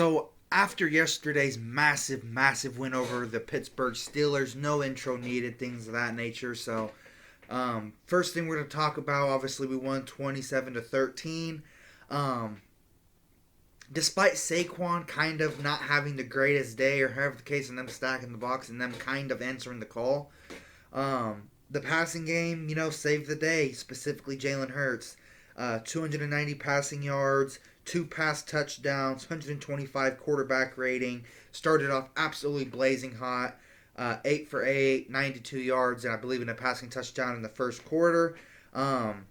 So after yesterday's massive win over the Pittsburgh Steelers, no intro needed, things of that nature. So first thing we're going to talk about, obviously we won 27-13. Um, Despite Saquon kind of not having the greatest day, or however the case, and them stacking the box and them kind of answering the call, the passing game, saved the day. Specifically, Jalen Hurts, 290 passing yards, two pass touchdowns, 125 quarterback rating. Started off absolutely blazing hot. 8 for 8, 92 yards, and I believe in a passing touchdown in the first quarter. Um,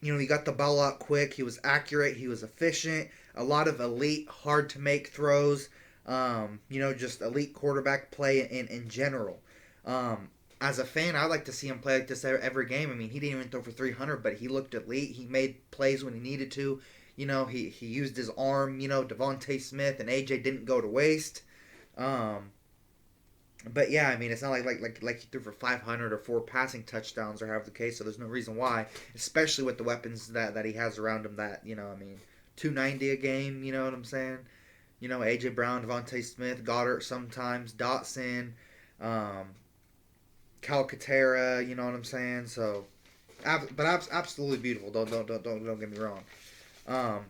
he got the ball out quick. He was accurate. He was efficient. A lot of elite, hard to make throws. Just elite quarterback play in general. Um, as a fan, I like to see him play like this every game. I mean, he didn't even throw for 300, but he looked elite. He made plays when he needed to. He used his arm. Devontae Smith and AJ didn't go to waste. Um, but yeah, I mean, it's not like he threw for 500 or four passing touchdowns or however the case. So there's no reason why, especially with the weapons that he has around him. That I mean, 290 a game. You know what I'm saying? AJ Brown, Devontae Smith, Goddard sometimes, Dotson, um, Calcaterra. You know what I'm saying? So, absolutely beautiful. Don't get me wrong. Um,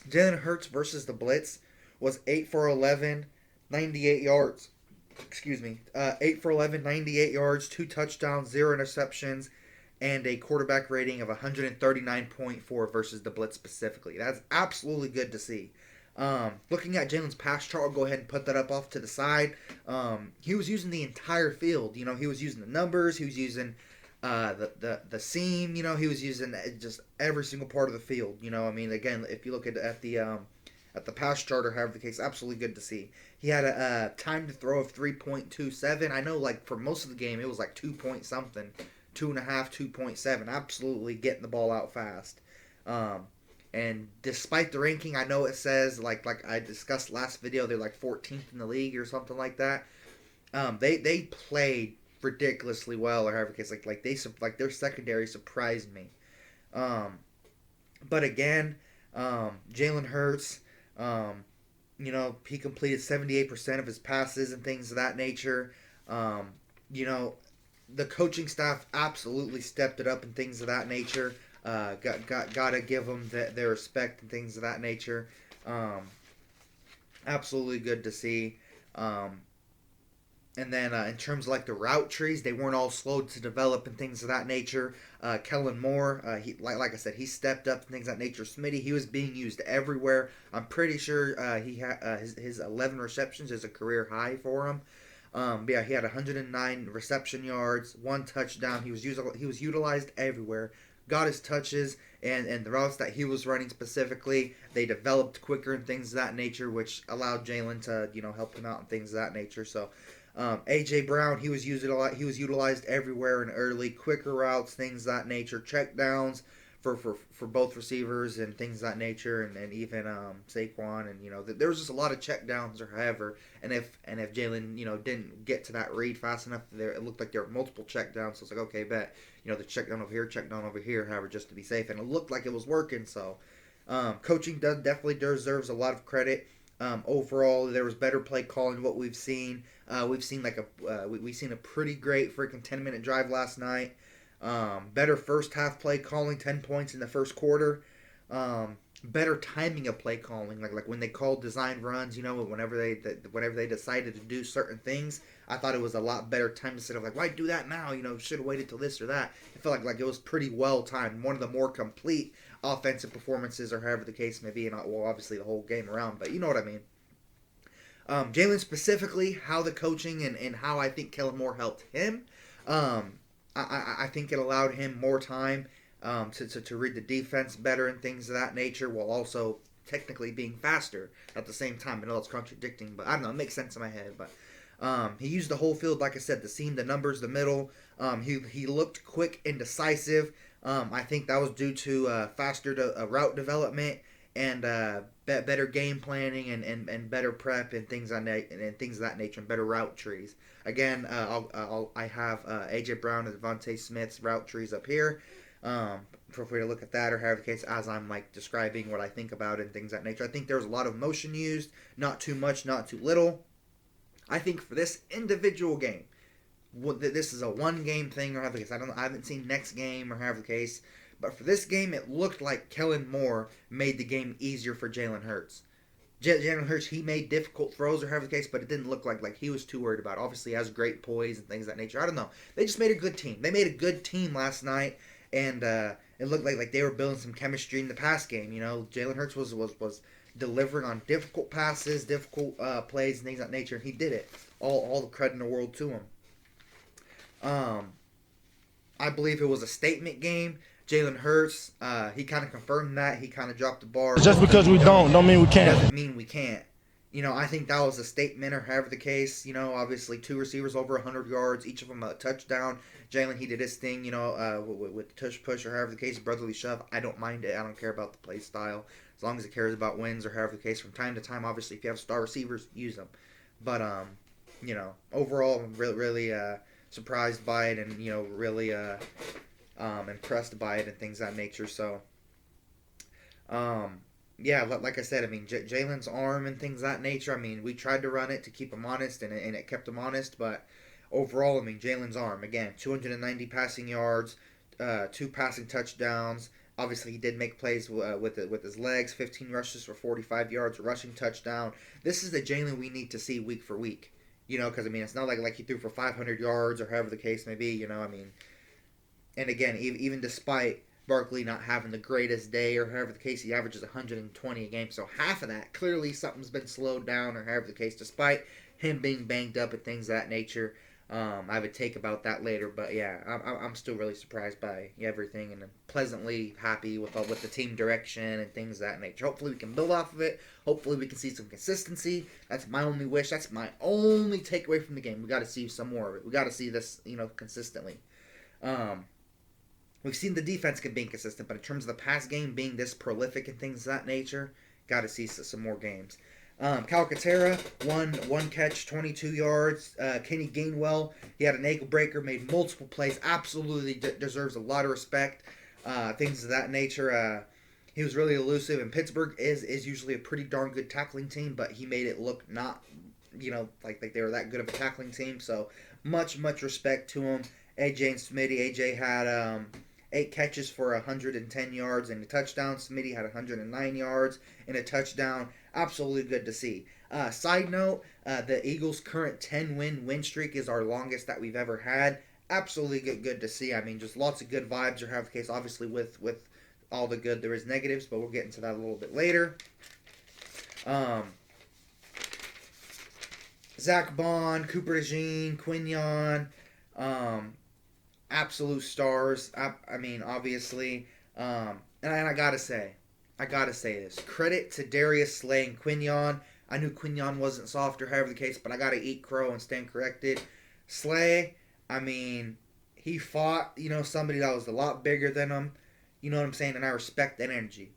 Jalen Hurts versus the Blitz was 8 for 11, 98 yards. Excuse me. 8 for 11, 98 yards, two touchdowns, zero interceptions, and a quarterback rating of 139.4 versus the Blitz specifically. That's absolutely good to see. Looking at Jalen's pass chart, I'll go ahead and put that up off to the side. He was using the entire field. He was using the numbers. He was using the seam. He was using just every single part of the field. I mean, again, if you look at the pass chart or however the case, absolutely good to see. He had a time to throw of 3.27. I know, like, for most of the game, it was like 2 point something, 2.5, 2.7. Absolutely getting the ball out fast. Um, and despite the ranking, I know it says, like I discussed last video, they're like 14th in the league or something like that. They played ridiculously well or however the case. Like their secondary surprised me. Um, but again, Jalen Hurts, um, he completed 78% of his passes and things of that nature. Um, you know, the coaching staff absolutely stepped it up and things of that nature. Gotta give them their respect and things of that nature. Um, Absolutely good to see. Um, and then in terms of like the route trees, they weren't all slow to develop and things of that nature. Kellen Moore, he like I said, he stepped up and things of that nature. Smitty, he was being used everywhere. I'm pretty sure he had his 11 receptions is a career high for him. But yeah, he had 109 reception yards, one touchdown. He was utilized everywhere. Got his touches and the routes that he was running specifically, they developed quicker and things of that nature, which allowed Jalen to help him out and things of that nature. So AJ Brown, he was used a lot. He was utilized everywhere and early, quicker routes, things of that nature, check downs for both receivers and things of that nature, and even Saquon, and there was just a lot of check downs or however. And if Jalen didn't get to that read fast enough, there it looked like there were multiple check downs. So it's like, okay, bet the check down over here, however, just to be safe, and it looked like it was working. So coaching definitely deserves a lot of credit. Overall, there was better play calling. What we've seen, we've seen we've seen a pretty great freaking 10-minute drive last night. Better first half play calling, 10 points in the first quarter. Better timing of play calling, like when they called design runs, whenever they decided to do certain things, I thought it was a lot better time instead of like, why do that now? Should have waited till this or that. I felt like it was pretty well timed. One of the more complete offensive performances, or however the case may be, and well, obviously the whole game around, but you know what I mean. Jalen specifically, how the coaching and how I think Kellen Moore helped him. Um, I think it allowed him more time to read the defense better and things of that nature, while also technically being faster at the same time. I know that's contradicting, but I don't know. It makes sense in my head. But he used the whole field, like I said, the seam, the numbers, the middle. He looked quick and decisive. I think that was due to faster route development and better game planning and better prep and things and things of that nature, and better route trees. Again, I have AJ Brown and Devontae Smith's route trees up here. Feel free to look at that or however the case as I'm like describing what I think about it and things of that nature. I think there was a lot of motion used, not too much, not too little. I think for this individual game, this is a one game thing or however the case. I haven't seen next game or however the case, but for this game, it looked like Kellen Moore made the game easier for Jalen Hurts. Jalen Hurts, he made difficult throws or however the case, but it didn't look like he was too worried about it. Obviously, he has great poise and things of that nature. I don't know. They just made a good team. They made a good team last night, and it looked like they were building some chemistry in the pass game. Jalen Hurts was delivering on difficult passes, difficult plays, and things of that nature, and he did it. All the credit in the world to him. I believe it was a statement game. Jalen Hurts, he kind of confirmed that. He kind of dropped the bar. Just because we don't mean we can't. Doesn't mean we can't. I think that was a statement or however the case. Obviously 2 receivers over 100 yards, each of them a touchdown. Jalen, he did his thing, with the tush push or however the case, brotherly shove. I don't mind it. I don't care about the play style. As long as it cares about wins or however the case. From time to time, obviously, if you have star receivers, use them. But, overall, I'm really surprised by it and, really impressed by it and things of that nature. So, yeah, like I said, I mean, Jalen's arm and things of that nature, I mean, we tried to run it to keep him honest, and it kept him honest, but overall, I mean, Jalen's arm, again, 290 passing yards, 2 passing touchdowns. Obviously, he did make plays with his legs, 15 rushes for 45 yards, rushing touchdown. This is the Jalen we need to see week for week, because, I mean, it's not like he threw for 500 yards or however the case may be, I mean, and again, even despite Barkley not having the greatest day or however the case, he averages 120 a game. So half of that, clearly something's been slowed down or however the case, despite him being banged up and things of that nature. I have a take about that later, but yeah, I'm still really surprised by everything and I'm pleasantly happy with the team direction and things of that nature. Hopefully we can build off of it. Hopefully we can see some consistency. That's my only wish. That's my only takeaway from the game. We got to see some more of it. We got to see this, consistently. We've seen the defense being consistent, but in terms of the pass game being this prolific and things of that nature, got to see some more games. Calcaterra, one catch, 22 yards. Kenny Gainwell, he had an ankle breaker, made multiple plays, absolutely deserves a lot of respect. Things of that nature. He was really elusive, and Pittsburgh is usually a pretty darn good tackling team, but he made it look not, like they were that good of a tackling team. So much respect to him. AJ and Smitty. AJ had 8 catches for 110 yards and a touchdown. Smitty had 109 yards and a touchdown. Absolutely good to see. Side note, the Eagles' current 10-win streak is our longest that we've ever had. Absolutely good to see. I mean, just lots of good vibes or have the case. Obviously, with all the good, there is negatives, but we'll get into that a little bit later. Zach Bond, Cooper DeJean, Quinyon, absolute stars. I mean, obviously, and I gotta say this. Credit to Darius Slay and Quinyon. I knew Quinyon wasn't soft or however the case, but I gotta eat crow and stand corrected. Slay, I mean, he fought, somebody that was a lot bigger than him. You know what I'm saying? And I respect that energy.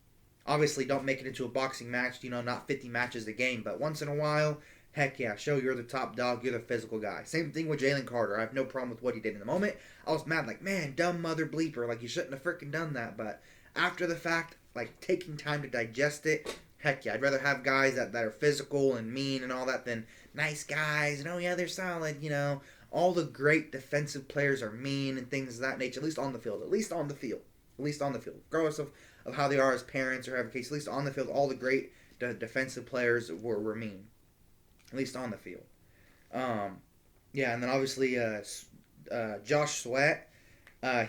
Obviously, don't make it into a boxing match, not 50 matches a game, but once in a while, heck yeah, show you're the top dog, you're the physical guy. Same thing with Jalen Carter. I have no problem with what he did in the moment. I was mad, like, man, dumb mother bleeper, like, you shouldn't have freaking done that. But after the fact, like, taking time to digest it, heck yeah, I'd rather have guys that are physical and mean and all that than nice guys, and oh yeah, they're solid, All the great defensive players are mean and things of that nature, at least on the field. Regardless of how they are as parents or have a case, at least on the field, all the great defensive players were mean. At least on the field. Yeah, and then obviously Josh Sweat,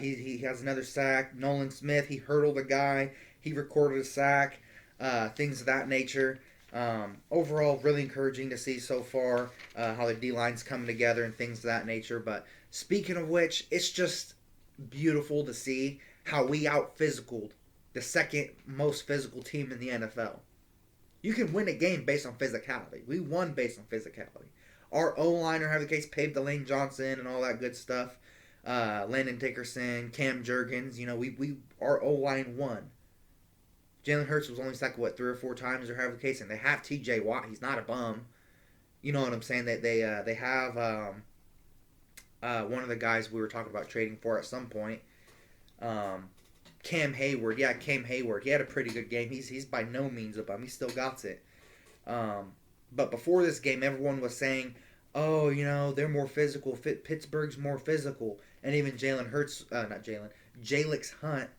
he has another sack. Nolan Smith, he hurdled a guy. He recorded a sack. Things of that nature. Overall, really encouraging to see so far how the D-line's coming together and things of that nature. But speaking of which, it's just beautiful to see how we out-physicaled the second most physical team in the NFL. You can win a game based on physicality. We won based on physicality. Our O-liner, have the case, paved the Lane Johnson and all that good stuff. Landon Dickerson, Cam Jurgens, our O-line won. Jalen Hurts was only sacked, 3 or 4 times or have the case, and they have T.J. Watt. He's not a bum. You know what I'm saying? They have one of the guys we were talking about trading for at some point. Cam Hayward. Yeah, Cam Hayward. He had a pretty good game. He's by no means a bum. He still got it. But before this game, everyone was saying, "Oh, they're more physical. Pittsburgh's more physical." And even Jalen Hurts, not Jalen, Jalix Hunt,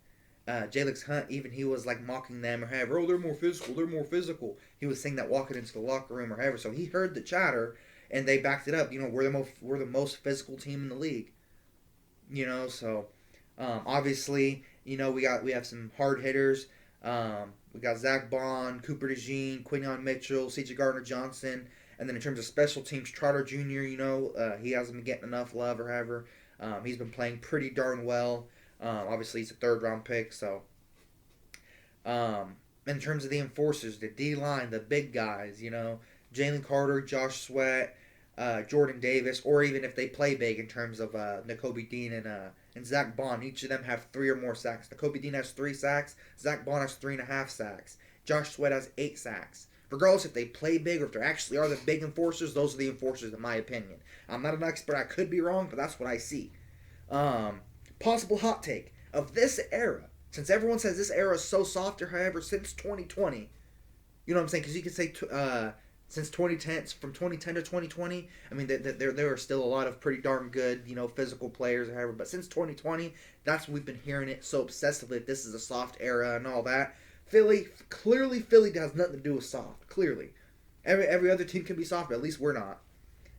Jalix Hunt, even he was like mocking them or however. Oh, they're more physical. They're more physical. He was saying that walking into the locker room or however. So he heard the chatter, and they backed it up. We're the most physical team in the league. So obviously, we have some hard hitters. We got Zach Bond, Cooper DeJean, Quinyon Mitchell, C.J. Gardner-Johnson. And then in terms of special teams, Trotter Jr., he hasn't been getting enough love or however. He's been playing pretty darn well. Obviously, he's a third-round pick. So in terms of the enforcers, the D-line, the big guys, Jalen Carter, Josh Sweat, Jordan Davis, or even if they play big in terms of Nakobe Dean and Zach Bond, each of them have 3 or more sacks. Nakobe Dean has 3 sacks. Zach Bond has 3.5 sacks. Josh Sweat has 8 sacks. Regardless if they play big or if they actually are the big enforcers, those are the enforcers in my opinion. I'm not an expert. I could be wrong, but that's what I see. Possible hot take of this era, since everyone says this era is so soft or however, since 2020, you know what I'm saying? Because you could say since 2010, from 2010 to 2020, I mean, there are still a lot of pretty darn good, physical players or however. But since 2020, that's when we've been hearing it so obsessively that this is a soft era and all that. Philly has nothing to do with soft. Clearly. Every other team can be soft, but at least we're not.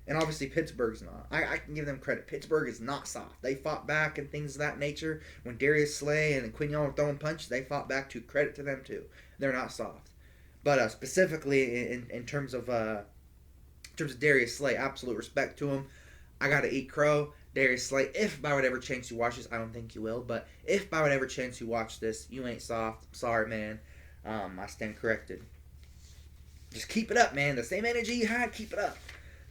And obviously Pittsburgh's not. I can give them credit. Pittsburgh is not soft. They fought back and things of that nature. When Darius Slay and Quinyon were throwing punches, they fought back too. Credit to them too. They're not soft. But specifically in terms of Darius Slay, absolute respect to him. I gotta eat crow. Darius Slay, if by whatever chance you watch this, I don't think you will, but if by whatever chance you watch this, you ain't soft. I'm sorry, man. I stand corrected. Just keep it up, man. The same energy you had, keep it up.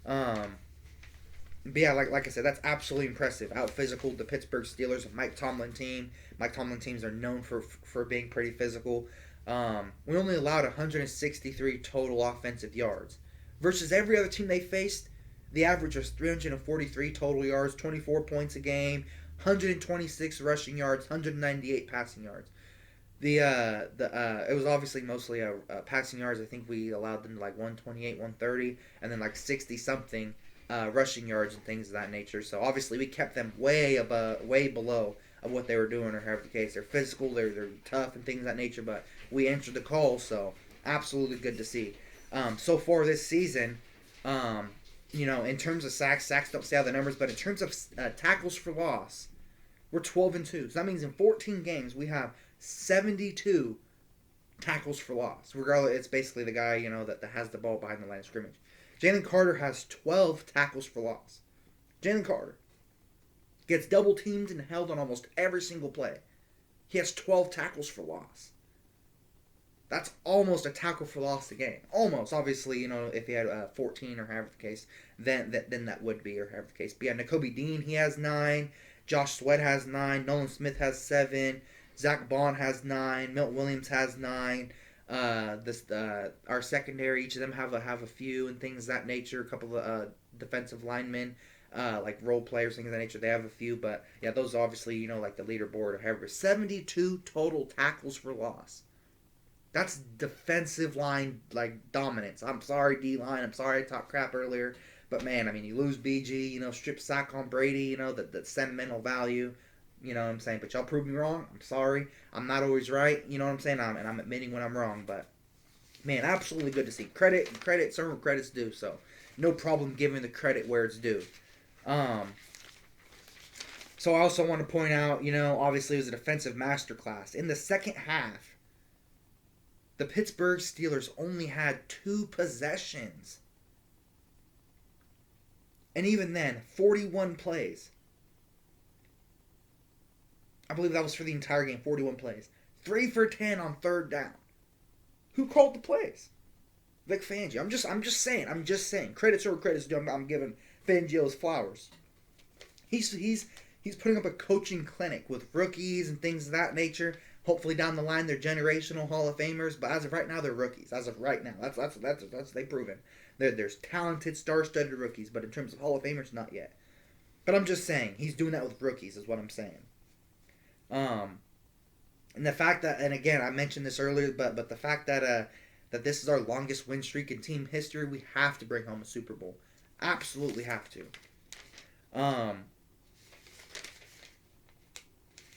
But yeah, like I said, that's absolutely impressive. Out physical the Pittsburgh Steelers, a Mike Tomlin team. Mike Tomlin teams are known for being pretty physical. We only allowed 163 total offensive yards. Versus every other team they faced, the average was 343 total yards, 24 points a game, 126 rushing yards, 198 passing yards. It was obviously mostly passing yards. I think we allowed them to like 128, 130, and then like 60 something rushing yards and things of that nature. So obviously we kept them way below of what they were doing or however the case. They're physical, they're tough and things of that nature, but we answered the call, so absolutely good to see. So far this season, in terms of sacks don't say all the numbers, but in terms of tackles for loss, we're 12-2. So that means in 14 games we have 72 tackles for loss. Regardless, it's basically the guy, that has the ball behind the line of scrimmage. Jalen Carter has 12 tackles for loss. Jalen Carter gets double teamed and held on almost every single play. He has 12 tackles for loss. That's almost a tackle for loss a game. Almost. Obviously, if he had 14 or however the case, then that would be or however the case. But yeah, Nakobe Dean, he has 9. Josh Sweat has 9. Nolan Smith has 7. Zach Bond has 9. Milt Williams has 9. Our secondary, each of them have a few and things of that nature. A couple of defensive linemen, like role players, things of that nature. They have a few, but yeah, those obviously, like the leaderboard or however. 72 total tackles for loss. That's defensive line, like, dominance. I'm sorry, D-line. I'm sorry I talked crap earlier. But, man, I mean, you lose BG, strip sack on Brady, the sentimental value. You know what I'm saying? But y'all proved me wrong. I'm sorry. I'm not always right. You know what I'm saying? And I'm admitting when I'm wrong. But, man, absolutely good to see. Credit, serve where credit's due. So, no problem giving the credit where it's due. So, I also want to point out, obviously it was a defensive masterclass. In the second half, the Pittsburgh Steelers only had 2 possessions. And even then, 41 plays. I believe that was for the entire game, 41 plays. 3 for 10 on third down. Who called the plays? Vic Fangio. I'm just saying. Credits where credits due. I'm giving Fangio his flowers. He's putting up a coaching clinic with rookies and things of that nature. Hopefully down the line they're generational Hall of Famers, but as of right now they're rookies. As of right now, that's they've proven. There's talented, star-studded rookies, but in terms of Hall of Famers, not yet. But I'm just saying he's doing that with rookies, is what I'm saying. And the fact that, and again, I mentioned this earlier, but the fact that that this is our longest win streak in team history, we have to bring home a Super Bowl. Absolutely have to.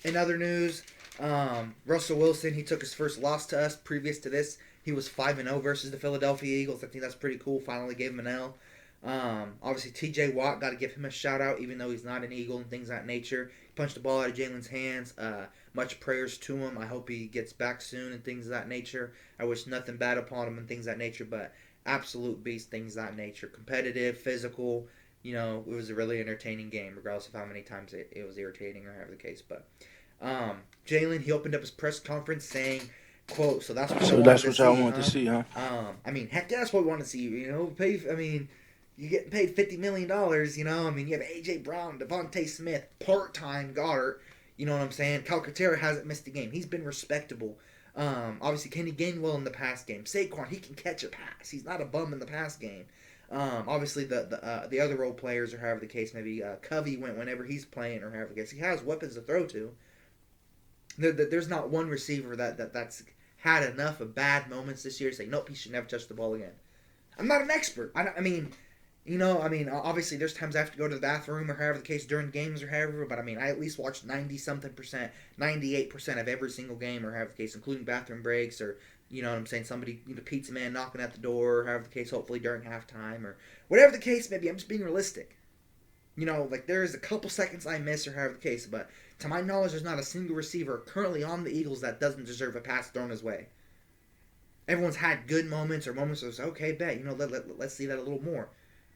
In other news, Russell Wilson, he took his first loss to us. Previous to this, he was 5-0 versus the Philadelphia Eagles. I think that's pretty cool. Finally gave him an L. Obviously, T.J. Watt, got to give him a shout out, even though he's not an Eagle and things of that nature. He punched the ball out of Jalen's hands. Much prayers to him. I hope he gets back soon and things of that nature. I wish nothing bad upon him and things of that nature, but absolute beast, things of that nature. Competitive, physical. You know, it was a really entertaining game, regardless of how many times it was irritating or however the case. But Jalen, he opened up his press conference saying, quote, so that's what y'all wanted to see, huh? I mean, heck, that's what we want to see. You know, you're getting paid $50 million, you know. I mean, you have A.J. Brown, Devontae Smith, part-time Goddard. You know what I'm saying? Calcaterra hasn't missed a game. He's been respectable. Obviously, Kenny Gainwell in the pass game. Saquon, he can catch a pass. He's not a bum in the pass game. Obviously, the other role players, or however the case may be, Covey went whenever he's playing, or however the case. He has weapons to throw to. There's not one receiver that's had enough of bad moments this year to say, nope, he should never touch the ball again. I'm not an expert. I mean, obviously there's times I have to go to the bathroom or however the case during games or however, but I mean, I at least watch 90-something%, 98% of every single game or however the case, including bathroom breaks or, you know what I'm saying, somebody, the pizza man knocking at the door or however the case, hopefully during halftime or whatever the case may be. I'm just being realistic. You know, like there's a couple seconds I miss or however the case, but to my knowledge, there's not a single receiver currently on the Eagles that doesn't deserve a pass thrown his way. Everyone's had good moments or moments of, okay, bet, you know, let's see that a little more.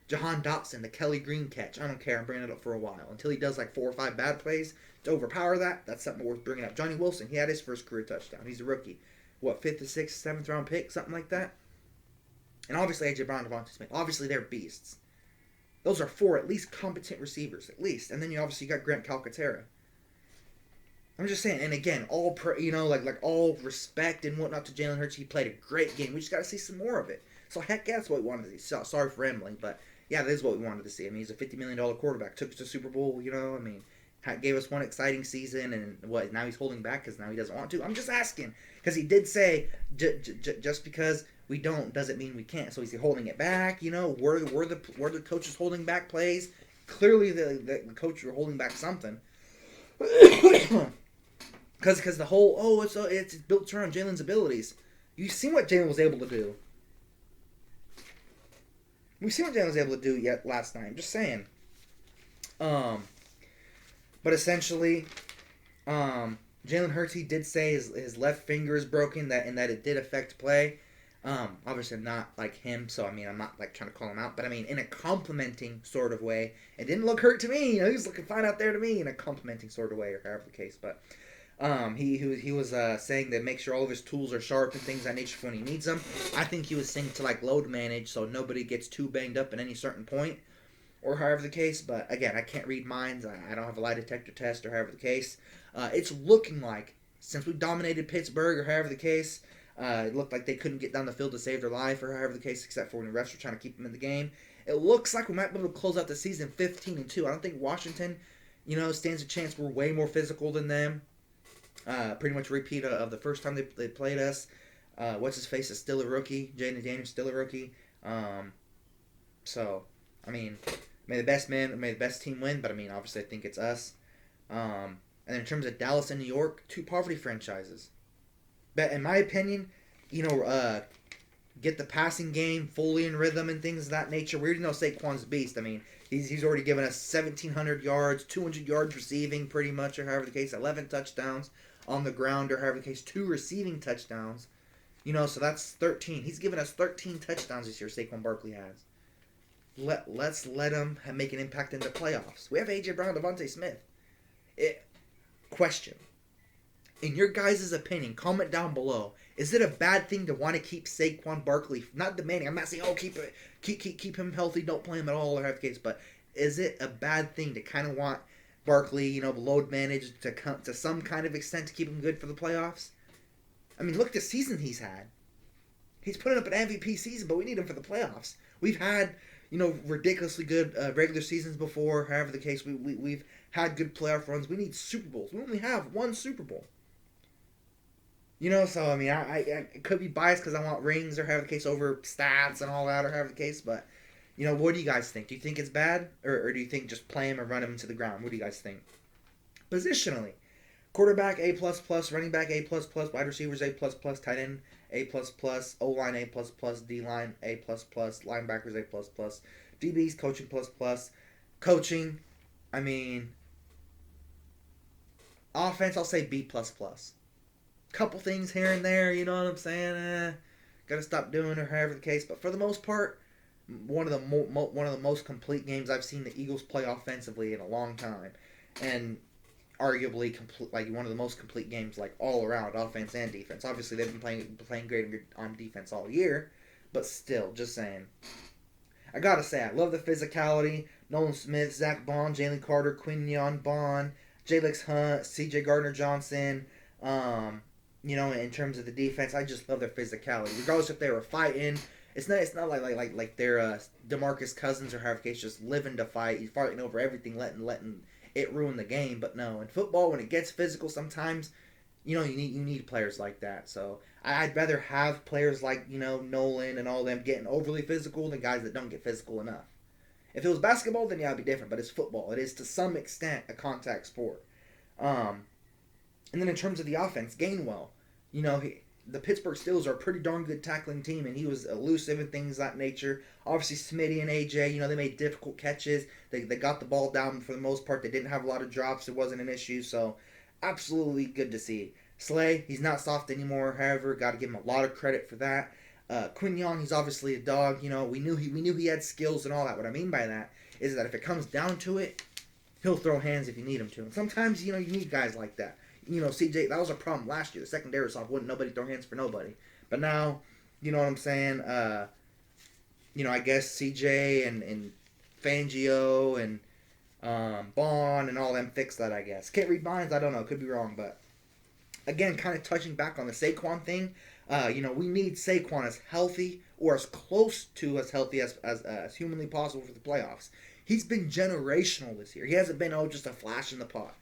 Jahan Dotson, the Kelly Green catch. I don't care. I'm bringing it up for a while. Until he does like 4 or 5 bad plays to overpower that, that's something worth bringing up. Johnny Wilson, he had his first career touchdown. He's a rookie. What, 5th to 6th, 7th round pick? Something like that? And obviously A.J. Brown and Devontae Smith. Obviously they're beasts. Those are 4 at least competent receivers. At least. And then you obviously got Grant Calcaterra. I'm just saying, and again, all all respect and whatnot to Jalen Hurts. He played a great game. We just got to see some more of it. So heck, yeah, that's what we wanted to see. Sorry for rambling, but yeah, that is what we wanted to see. I mean, he's a $50 million quarterback. Took us to Super Bowl, you know. I mean, gave us one exciting season, and what? Now he's holding back because now he doesn't want to. I'm just asking because he did say just because we don't doesn't mean we can't. So he's holding it back. You know, were the coaches holding back plays? Clearly, the coach were holding back something. Because the whole it's built around Jalen's abilities. You've seen what Jalen was able to do. We've seen what Jalen was able to do yet last night. I'm just saying. But essentially, Jalen Hurts, he did say his left finger is broken, and that it did affect play. Obviously not like him, so I mean I'm not like trying to call him out, but I mean in a complimenting sort of way. It didn't look hurt to me. You know, he was looking fine out there to me in a complimenting sort of way, or however the case. But he was saying that make sure all of his tools are sharp and things of that nature for when he needs them. I think he was saying to like load manage so nobody gets too banged up at any certain point, or however the case. But again, I can't read minds. I don't have a lie detector test or however the case. It's looking like since we dominated Pittsburgh or however the case, it looked like they couldn't get down the field to save their life or however the case, except for when the refs were trying to keep them in the game. It looks like we might be able to close out the season 15-2. I don't think Washington, stands a chance. We're way more physical than them. Pretty much repeat of the first time they played us. What's his face is still a rookie. Jaden Daniels still a rookie. So I mean, may the best team win. But I mean, obviously, I think it's us. And then in terms of Dallas and New York, 2 poverty franchises. But in my opinion, get the passing game fully in rhythm and things of that nature. We already know Saquon's a beast. I mean, he's already given us 1,700 yards, 200 yards receiving, pretty much, or however the case, 11 touchdowns on the ground, or however the case, 2 receiving touchdowns. So that's 13. He's given us 13 touchdowns this year, Saquon Barkley has. Let's let him make an impact in the playoffs. We have A.J. Brown, Devontae Smith. Question. In your guys' opinion, comment down below. Is it a bad thing to want to keep Saquon Barkley? Not demanding. I'm not saying, keep him healthy, don't play him at all, or have the case. But is it a bad thing to kind of want Barkley, load managed to come to some kind of extent to keep him good for the playoffs? I mean, look at the season he's had. He's putting up an MVP season, but we need him for the playoffs. We've had, ridiculously good regular seasons before. However the case, we've had good playoff runs. We need Super Bowls. We only have 1 Super Bowl. So I mean, I could be biased because I want rings or have the case over stats and all that or have the case, but what do you guys think? Do you think it's bad, or do you think just play him or run him into the ground? What do you guys think? Positionally, quarterback A plus plus, running back A plus plus, wide receivers A plus plus, tight end A plus plus, O line A plus plus, D line A plus plus, linebackers A plus plus, DBs coaching plus plus, coaching. I mean, offense I'll say B plus plus. Couple things here and there, you know what I'm saying? Got to stop doing or however the case, but for the most part, one of the one of the most complete games I've seen the Eagles play offensively in a long time, and arguably like one of the most complete games like all around offense and defense. Obviously they've been playing great on defense all year, but still, just saying. I gotta say I love the physicality. Nolan Smith, Zach Bond, Jalen Carter, Quinyon Bond, Jalex Hunt, C.J. Gardner Johnson. In terms of the defense, I just love their physicality. Regardless if they were fighting, it's not like they're DeMarcus Cousins or Harvey Case just living to fight. He's fighting over everything, letting it ruin the game. But no, in football, when it gets physical, sometimes you need players like that. So I'd rather have players like Nolan and all them getting overly physical than guys that don't get physical enough. If it was basketball, then yeah, it'd be different. But it's football. It is to some extent a contact sport. And then in terms of the offense, Gainwell, the Pittsburgh Steelers are a pretty darn good tackling team, and he was elusive and things of that nature. Obviously, Smitty and AJ, they made difficult catches. They got the ball down for the most part. They didn't have a lot of drops. It wasn't an issue, so absolutely good to see. Slay, he's not soft anymore. However, got to give him a lot of credit for that. Quinyon, he's obviously a dog. We knew he had skills and all that. What I mean by that is that if it comes down to it, he'll throw hands if you need him to. And sometimes, you need guys like that. CJ, that was a problem last year. The secondary was off. Wouldn't nobody throw hands for nobody. But now, you know what I'm saying? I guess CJ and Fangio and Bond and all them fixed that, I guess. Can't read minds. I don't know. Could be wrong. But, again, kind of touching back on the Saquon thing, we need Saquon as healthy or as close to as healthy as humanly possible for the playoffs. He's been generational this year. He hasn't been, just a flash in the pot.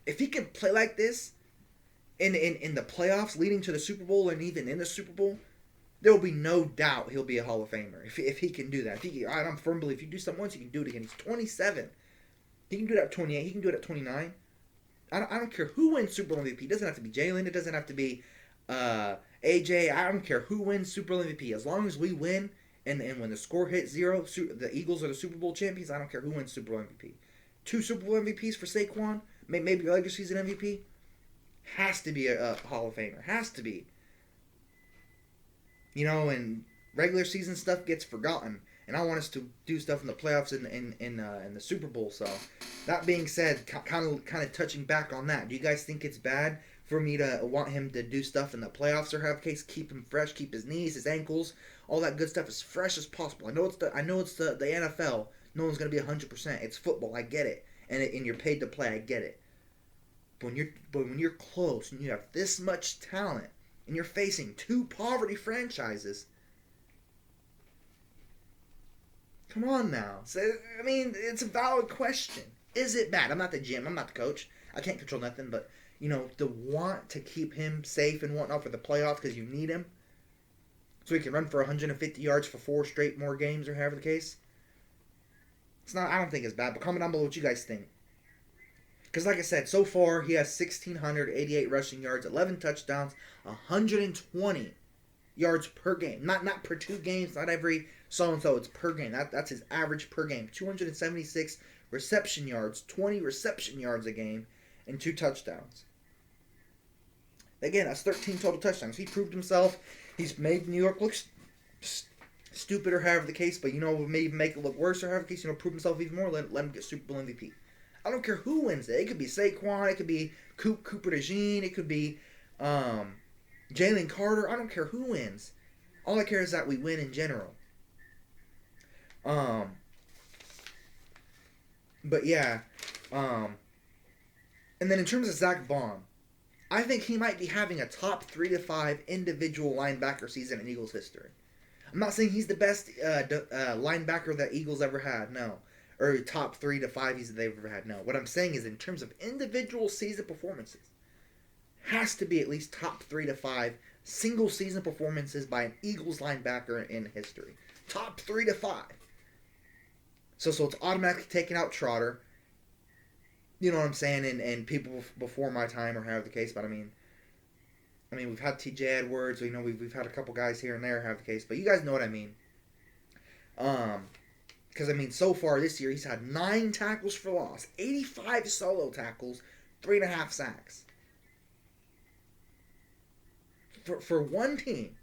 If he can play like this in the playoffs leading to the Super Bowl and even in the Super Bowl, there will be no doubt he'll be a Hall of Famer if he can do that. I'm a firm believer if you do something once, you can do it again. He's 27. He can do it at 28. He can do it at 29. I don't care who wins Super Bowl MVP. It doesn't have to be Jalen. It doesn't have to be AJ. I don't care who wins Super Bowl MVP. As long as we win and when the score hits 0, the Eagles are the Super Bowl champions. I don't care who wins Super Bowl MVP. 2 Super Bowl MVPs for Saquon. Maybe regular season MVP. Has to be a Hall of Famer. Has to be. And regular season stuff gets forgotten. And I want us to do stuff in the playoffs in the Super Bowl. So, that being said, kind of touching back on that. Do you guys think it's bad for me to want him to do stuff in the playoffs or have case keep him fresh, keep his knees, his ankles, all that good stuff as fresh as possible? I know it's the NFL. No one's gonna be 100%. It's football. I get it. And you're paid to play. I get it. But when you're close and you have this much talent and you're facing 2 poverty franchises, come on now. It's a valid question. Is it bad? I'm not the GM. I'm not the coach. I can't control nothing. But the want to keep him safe and whatnot for the playoffs because you need him, so he can run for 150 yards for 4 straight more games or however the case. It's not. I don't think it's bad. But comment down below what you guys think. Because like I said, so far he has 1,688 rushing yards, 11 touchdowns, 120 yards per game. Not per 2 games, not every so-and-so. It's per game. That's his average per game. 276 reception yards, 20 reception yards a game, and 2 touchdowns. Again, that's 13 total touchdowns. He proved himself. He's made New York look stupid or however the case, but maybe make it look worse or however the case, prove himself even more, let him get Super Bowl MVP. I don't care who wins it. It could be Saquon, it could be Cooper DeJean, it could be Jalen Carter. I don't care who wins. All I care is that we win in general. But yeah. And then in terms of Zach Bond, I think he might be having a top 3 to 5 individual linebacker season in Eagles history. I'm not saying he's the best linebacker that Eagles ever had, no. Or top 3 to 5 they've ever had, no. What I'm saying is in terms of individual season performances, has to be at least top 3 to 5 single season performances by an Eagles linebacker in history. Top 3 to 5. So it's automatically taking out Trotter. You know what I'm saying? And people before my time or however the case, but I mean we've had T.J. Edwards. You know, we've had a couple guys here and there have the case, but you guys know what I mean. Because I mean, so far this year he's had 9 tackles for loss, 85 solo tackles, 3.5 sacks. For one team,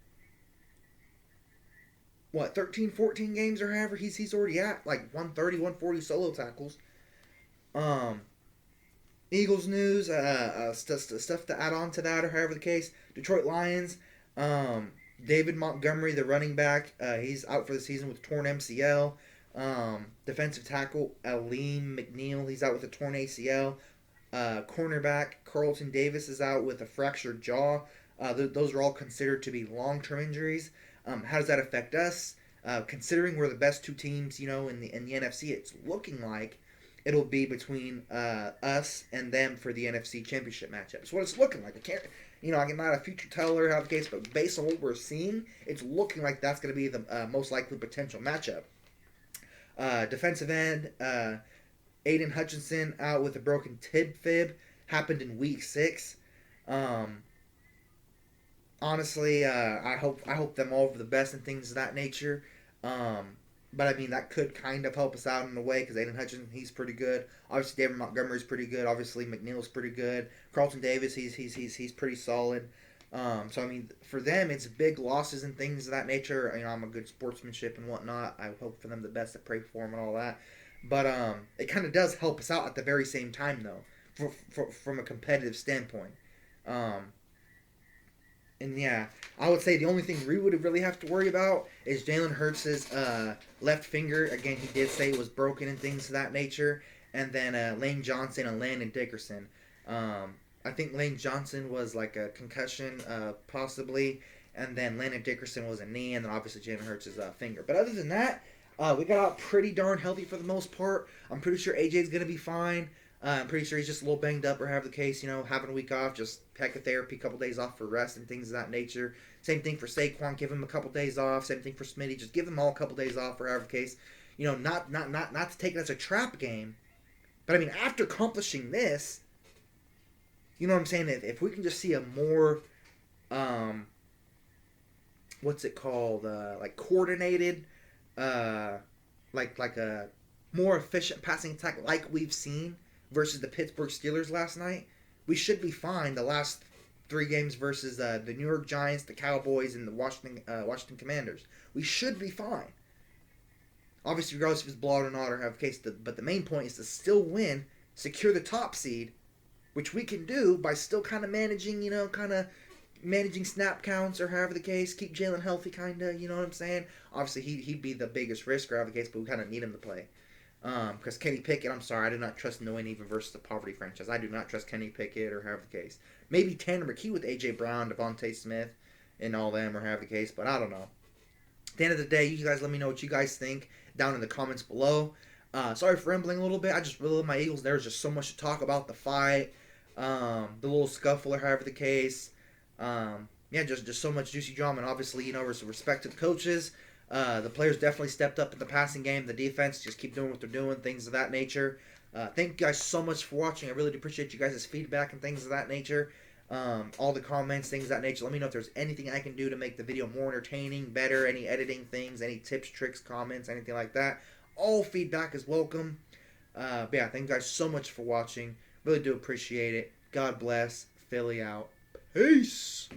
what, 13, 14 games or however he's already at, like 130, 140 solo tackles. Eagles news, stuff to add on to that or however the case. Detroit Lions, David Montgomery, the running back, he's out for the season with a torn MCL. Defensive tackle Aleem McNeil, he's out with a torn ACL. Cornerback Carlton Davis is out with a fractured jaw. Those are all considered to be long-term injuries. How does that affect us? Considering we're the best 2 teams, you know, in the NFC, it's looking like it'll be between us and them for the NFC Championship matchup. That's what it's looking like. I'm not a future teller how the case, but based on what we're seeing, it's looking like that's going to be the most likely potential matchup. Defensive end Aiden Hutchinson out with a broken tib fib, happened in week 6. Honestly, I hope them all for the best and things of that nature. But I mean, that could kind of help us out in a way because Aiden Hutchinson, he's pretty good. Obviously, David Montgomery's pretty good. Obviously, McNeil's pretty good. Carlton Davis, he's pretty solid. So I mean, for them, it's big losses and things of that nature. You know, I'm a good sportsmanship and whatnot. I hope for them the best. I pray for them and all that. But it kind of does help us out at the very same time, though, from a competitive standpoint. And yeah, I would say the only thing we would really have to worry about is Jalen Hurts' left finger. Again, he did say it was broken and things of that nature. And then Lane Johnson and Landon Dickerson. I think Lane Johnson was like a concussion, possibly. And then Landon Dickerson was a knee. And then obviously Jalen Hurts' finger. But other than that, we got out pretty darn healthy for the most part. I'm pretty sure AJ's going to be fine. I'm pretty sure he's just a little banged up or have the case, you know, having a week off, just heck of therapy, a couple days off for rest and things of that nature. Same thing for Saquon, give him a couple days off. Same thing for Smitty, just give them all a couple days off or however the case. You know, not to take it as a trap game, but I mean, after accomplishing this, you know what I'm saying? If we can just see a more, what's it called? Like coordinated, like a more efficient passing attack like we've seen versus the Pittsburgh Steelers last night, we should be fine the last 3 games versus the New York Giants, the Cowboys, and the Washington Commanders. We should be fine. Obviously, regardless if it's blowout or not or have a case, but the main point is to still win, secure the top seed, which we can do by still kind of managing, managing snap counts or however the case, keep Jalen healthy, kind of, you know what I'm saying? Obviously, he'd be the biggest risk or however the case, but we kind of need him to play. Because Kenny Pickett, I'm sorry, I do not trust New England even versus the poverty franchise. I do not trust Kenny Pickett or however the case. Maybe Tanner McKee with A.J. Brown, Devontae Smith, and all them or however the case, but I don't know. At the end of the day, you guys let me know what you guys think down in the comments below. Sorry for rambling a little bit. I just really love my Eagles. There's just so much to talk about the fight, the little scuffle or however the case. Just so much juicy drama, and obviously, you know, respect to the coaches. The players definitely stepped up in the passing game. The defense just keep doing what they're doing, things of that nature. Thank you guys so much for watching. I really do appreciate you guys' feedback and things of that nature. All the comments, things of that nature. Let me know if there's anything I can do to make the video more entertaining, better, any editing things, any tips, tricks, comments, anything like that. All feedback is welcome. But yeah, thank you guys so much for watching. Really do appreciate it. God bless. Philly out. Peace.